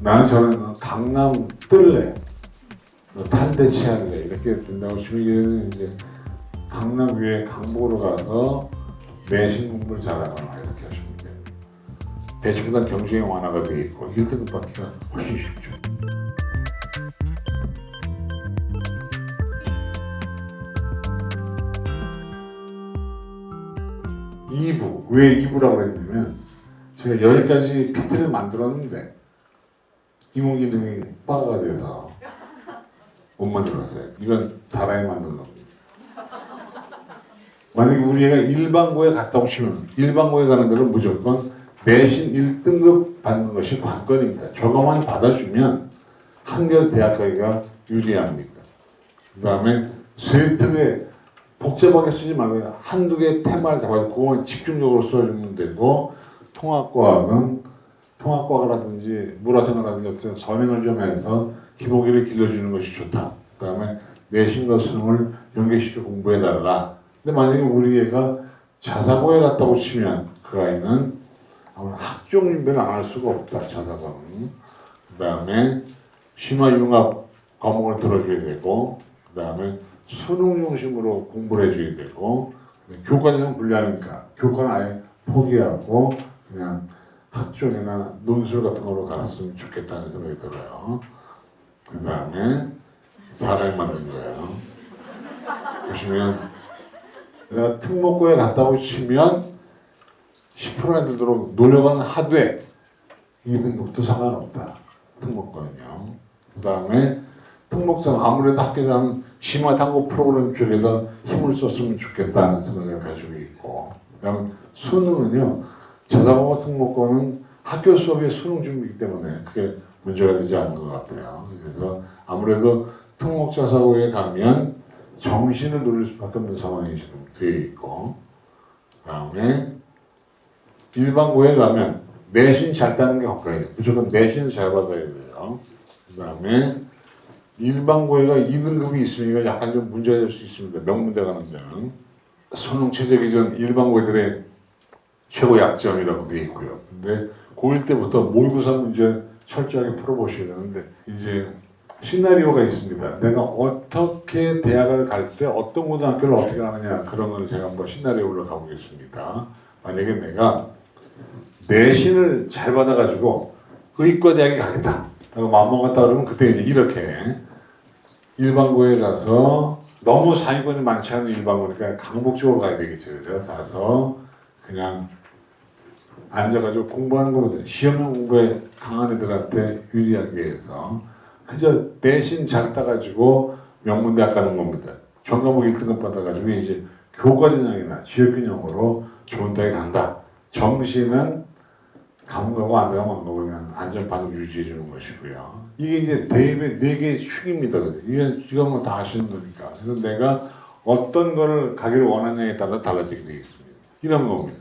나는 저는 강남 뜰래, 탄대 치할래 이렇게 된다고 치면 이제 강남 위에 강북으로 가서 내신 공부를 잘하거나 이렇게 하시면 돼요. 대치보다 경쟁이 완화가 되어 있고 1등급 받기가 훨씬 쉽죠. 왜 2부라고 그랬냐면 제가 여기까지 PT를 만들었는데 이모기능이 빠가 돼서 못 만들었어요. 이건 사람이 만든 겁니다. 만약에 우리 애가 일반고에 갔다 오시면 일반고에 가는 데는 무조건 내신 1등급 받는 것이 관건입니다. 저거만 받아주면 한결 대학 가기가 유리합니다. 그 다음에 세트에 복잡하게 쓰지 말고 한두 개 테마를 잡아서 그거만 집중적으로 써주면 되고, 통합과학은 통합과학이라든지 물화생활이라든지 어떤 선행을 좀 해서 기복기를 길러주는 것이 좋다. 그 다음에 내신과 수능을 연계시켜 공부해달라. 근데 만약에 우리 애가 자사고에 갔다고 치면 그 아이는 아무래도 학종 준비는 안 할 수가 없다. 자사고는. 그 다음에 심화융합 과목을 들어줘야 되고, 그 다음에 수능 중심으로 공부를 해줘야 되고, 교과는 불리하니까 교과는 아예 포기하고 그냥 학종이나 논술 같은 거로 갔으면 좋겠다는 생각이 들어요. 그 다음에 사람이 만든 거예요. 보시면 내가 특목고에 갔다고 치면 10%나 되도록 노력은 하되 2등급도 상관없다. 특목고는요. 그 다음에 특목자는 아무래도 학교에서는 심화탐구 프로그램 쪽에서 힘을 썼으면 좋겠다는 생각을 가지고 있고, 그다음에 수능은요, 자사고와 특목고는 학교 수업의 수능 준비이기 때문에 그게 문제가 되지 않는 것 같아요. 그래서 아무래도 특목자사고에 가면 정신을 누릴 수밖에 없는 상황이 지금 되어 있고, 그다음에 일반고에 가면 내신 잘 따는 게 가까이 돼요. 무조건 내신을 잘 받아야 돼요. 그다음에 일반고에가 2등급이 있으면 이거 약간 좀 문제가 될 수 있습니다. 명문대 가는 데는. 수능 최저 기준 일반고들의 최고 약점이라고 되어 있고요. 근데 고1 때부터 모의고사 문제 철저하게 풀어보셔야 되는데, 이제 시나리오가 있습니다. 내가 어떻게 대학을 갈 때 어떤 고등학교를 어떻게 가느냐, 그런 걸 제가 한번 시나리오로 가보겠습니다. 만약에 내가 내신을 잘 받아가지고 의과대학에 가겠다. 내가 마음먹었다 그러면 그때 이제 이렇게 일반고에 가서, 너무 상위권이 많지 않은 일반고니까 강북 쪽으로 가야 되겠죠. 그래서 가서 그냥 앉아가지고 공부하는 거거든요. 시험용 공부에 강한 애들한테 유리하게 해서 그저 내신 잘 따가지고 명문대학 가는 겁니다. 전과목 1등급 받아가지고 이제 교과전형이나 지역균형으로 좋은 대학에 간다. 정시는 가고 안 가고 그냥 안전반응 유지해 주는 것이고요. 이게 이제 대입의 4개의 축입니다. 이건 뭐 다 아시는 거니까. 그래서 내가 어떤 거를 가기를 원하느냐에 따라 달라지게 되겠습니다. 이런 겁니다.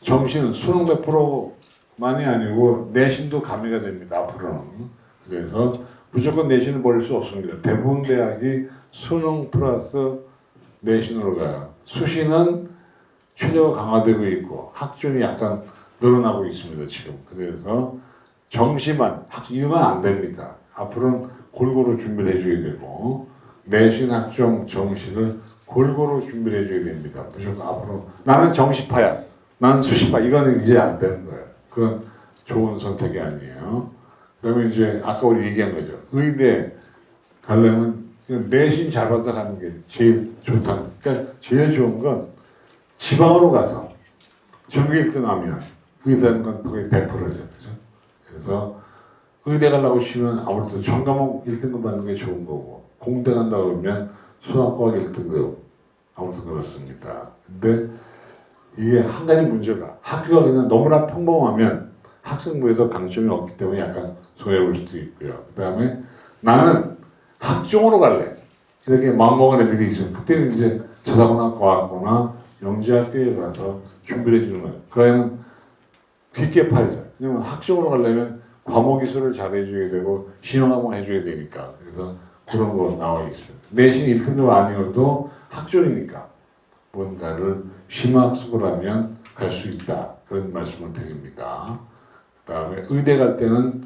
정시는 수능 100%만이 아니고 내신도 가미가 됩니다. 앞으로는. 그래서 무조건 내신을 버릴 수 없습니다. 대부분 대학이 수능 플러스 내신으로 가요. 수시는 최저가 강화되고 있고 학종이 약간 늘어나고 있습니다, 지금. 그래서 정시만, 이건 안 됩니다. 앞으로는 골고루 준비를 해줘야 되고, 내신 학종 정시를 골고루 준비를 해줘야 됩니다. 무조건 앞으로. 나는 정시파야, 나는 수시파, 이거는 이제 안 되는 거예요. 그건 좋은 선택이 아니에요. 그 다음에 이제 아까 우리 얘기한 거죠. 의대 가려면 내신 잘 받아 가는 게 제일 좋다. 그러니까 제일 좋은 건 지방으로 가서 전교 1등 하면 의대는 건 거의 100%죠. 그죠? 그래서 의대 가려고 치면 아무래도 전과목 1등급 받는 게 좋은 거고, 공대 간다 그러면 수학과학 1등급 아무래도 그렇습니다. 근데 이게 한 가지 문제가, 학교가 그냥 너무나 평범하면 학생부에서 강점이 없기 때문에 약간 손해볼 수도 있고요. 그 다음에 나는 학종으로 갈래, 이렇게 마음먹은 애들이 있으면 그때는 이제 자사고나 과학고나 영재학교에 가서 준비를 해주는 거예요. 그 애는 깊게 팔죠. 왜냐면 학종으로 가려면 과목 기술을 잘 해줘야 되고 신용학원 해줘야 되니까. 그래서 그런 거 나와 있어요. 내신 1등급 아니어도 학종이니까 뭔가를 심화학습을 하면 갈 수 있다. 그런 말씀을 드립니다. 그 다음에 의대 갈 때는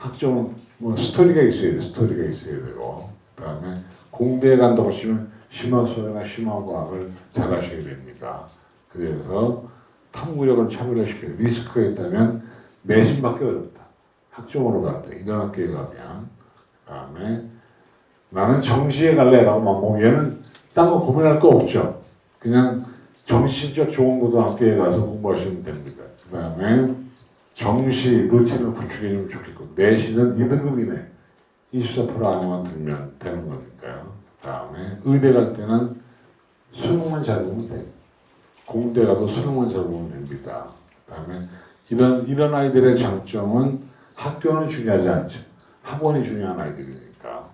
학점은 뭐 스토리가 있어야 돼. 스토리가 있어야 되고 그다음에 공대에 간다고 하시면 심화수학이나 심화과학을 잘 하셔야 됩니다. 그래서 탐구력을 차별화시켜요. 리스크가 있다면 내신 받기 어렵다. 학점으로 가야 돼. 이런 학교에 가면. 그다음에 나는 정시에 갈래라고 막 얘는 딴 거 고민할 거 없죠. 그냥 정시적 좋은 고등학교에 가서 공부하시면 됩니다. 그다음에 정시 루틴을 구축해주면 좋겠고 내신은 2등급 이내 24% 안에만 들면 되는 거니까요. 그다음에 의대 갈 때는 수능만 잘 보면 돼요. 공대 가도 수능만 잘 보면 됩니다. 그다음에 이런 아이들의 장점은 학교는 중요하지 않죠. 학원이 중요한 아이들이니까.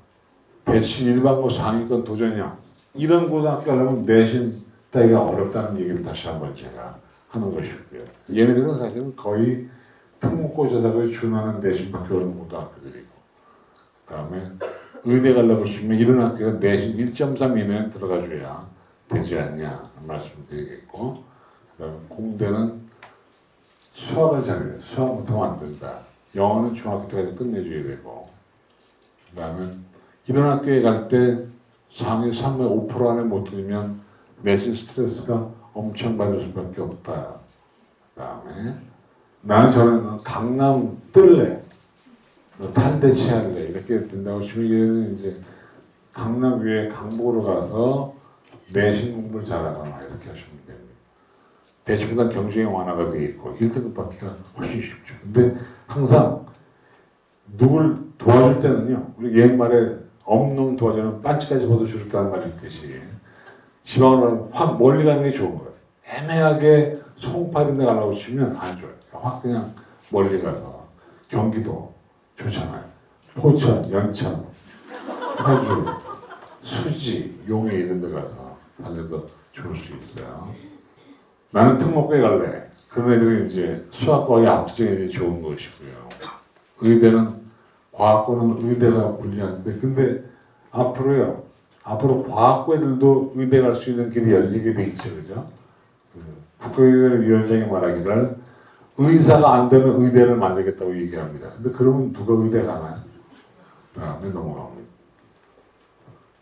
대신 일반고 상위권 도전형 이런 고등학교 가려면 내신 따기가 어렵다는 얘기를 다시 한번 제가 하는 것이고요. 얘네들은 사실은 거의 특목고자작을 준하는 내신밖에 없는 고등학교들이고 그다음에 의대 가려고 하시면 이런 학교가 내신 1.3 이내에 들어가줘야 되지 않냐 말씀드리겠고 그다음에 공대는 수학을 잘해요. 수학 못하면 안 된다. 영어는 중학교 때까지 끝내줘야 되고 그다음에 이런 학교에 갈 때 상위 3의 5% 안에 못 들면 내신 스트레스가 엄청 받을 수밖에 없다. 그다음에 저는 강남 뜰래, 탄대치할래 이렇게 된다고 치면 얘는 이제 강남 위에 강북으로 가서 내신 공부를 잘하거나 이렇게 하시면 됩니다. 대치보다 경쟁이 완화가 되어 있고 1등급 받기가 훨씬 쉽죠. 근데 항상 누굴 도와줄 때는요, 우리 옛말에 없는 도와주는 반지까지 벗어 주겠다는 말이 있듯이 지방으로는 확 멀리 가는 게 좋은 거예요. 애매하게 송파인데 가려고 치면 안 좋아요. 확 그냥 멀리 가서 경기도 좋잖아요. 포천, 연천, 파주, 수지, 용해 이런 데 가서 달려도 좋을 수 있어요. 나는 특목고에 갈래. 그런 애들이 이제 수학과학이 압도적인 애들이 좋은 것이고요. 의대는 과학고는 의대가 불리한데 근데 앞으로 과학고 애들도 의대 갈 수 있는 길이 열리게 돼 있죠. 그죠? 국가위원장이 말하기를 의사가 안 되는 의대를 만들겠다고 얘기합니다. 근데 그러면 누가 의대 가나요? 다음에 넘어갑니다.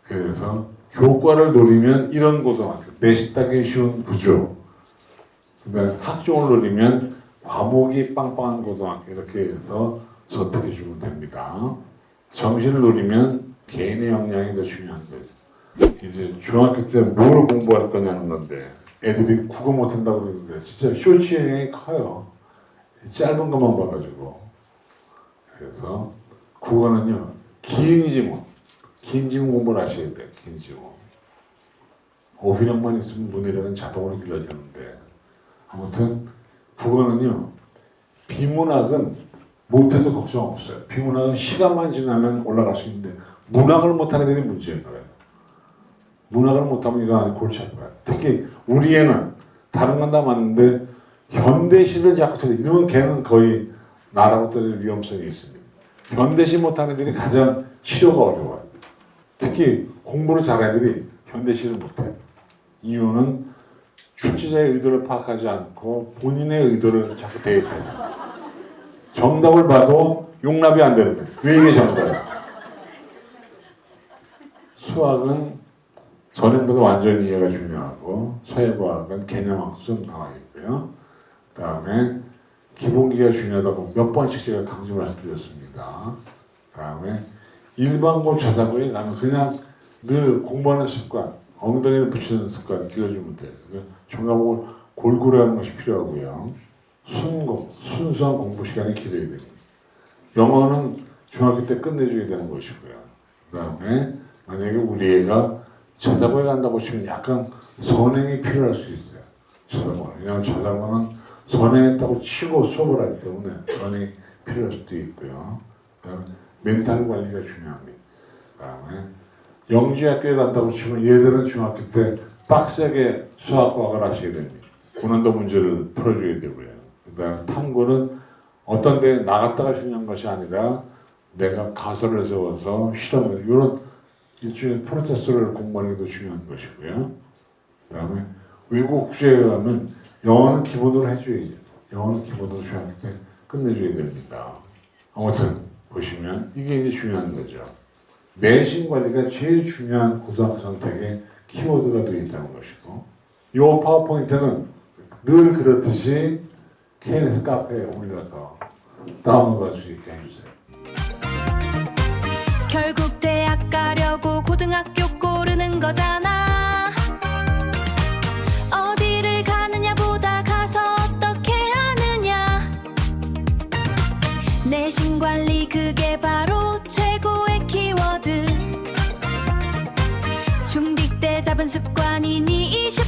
그래서 교과를 노리면 이런 고등학교, 내신 따기 쉬운 구조, 그다음에 학종을 노리면 과목이 빵빵한 고등학교 이렇게 해서 선택해 주면 됩니다. 정신을 노리면 개인의 역량이 더 중요한 거예요. 이제 중학교 때 뭘 공부할 거냐는 건데 애들이 국어 못한다고 그러는데 진짜 쇼츠 영향이 커요. 짧은 것만 봐가지고. 그래서 국어는요, 긴 지문 공부를 하셔야 돼요. 긴 지문. 5분형만 있으면 문이라는 자동으로 길러지는데 아무튼 국어는요, 비문학은 못해도 걱정 없어요. 비문학은 시간만 지나면 올라갈 수 있는데 문학을 못하는 애들이 문제인 거예요. 문학을 못하면 이거 골치 아파요. 특히 우리 애는 다른 건 다 맞는데 현대시를 자꾸 들려. 이러면 걔는 거의 나라고 떨어질 위험성이 있습니다. 현대시 못하는 애들이 가장 치료가 어려워요. 특히 공부를 잘하는 애들이 현대시를 못해요. 이유는 출제자의 의도를 파악하지 않고 본인의 의도를 자꾸 대입해요. 정답을 봐도 용납이 안 되는 거예요. 왜 이게 정답이야? 수학은 전형보다 완전히 이해가 중요하고 사회과학은 개념학습 나와 있고요. 그 다음에 기본기가 중요하다고 몇 번씩 제가 강조 말씀드렸습니다. 그 다음에 일반고 자사고에 가면 그냥 늘 공부하는 습관, 엉덩이를 붙이는 습관 길러주면 돼요. 종합을 골고루 하는 것이 필요하고요. 순수한 공부 시간이 길어야 됩니다. 영어는 중학교 때 끝내줘야 되는 것이고요. 그 다음에 만약에 우리 애가 자사고에 간다고 치면 약간 선행이 필요할 수 있어요. 자사고는. 왜냐하면 자사고는 선행했다고 치고 수업을 하기 때문에 선행이 필요할 수도 있고요. 그 다음에 멘탈 관리가 중요합니다. 그 다음에 영지학교에 간다고 치면 얘들은 중학교 때 빡세게 수학과학을 하셔야 됩니다. 고난도 문제를 풀어줘야 되고요. 그 다음에 탐구는 어떤 데 나갔다가 중요한 것이 아니라 내가 가설을 세워서 실험을 이런 일종의 프로세스를 공부하는 게 더 중요한 것이고요. 그 다음에 외국 국제에 가면 영어는 기본으로 해줘야죠. 영어는 기본으로 중학교 때 끝내줘야 됩니다. 아무튼 보시면 이게 이제 중요한 거죠. 내신 관리가 제일 중요한 고등학교 선택의 키워드가 되어 있다는 것이고, 이 파워포인트는 늘 그렇듯이 KNS 카페에 올려서 다운로드 수 있게 해주세요. 결국 대학 가려고 고등학교 고르는 거잖아. 어디를 가느냐보다 가서 어떻게 하느냐. 내신 관리 그게 바로 최고의 키워드. 중딩 때 잡은 습관이 네 20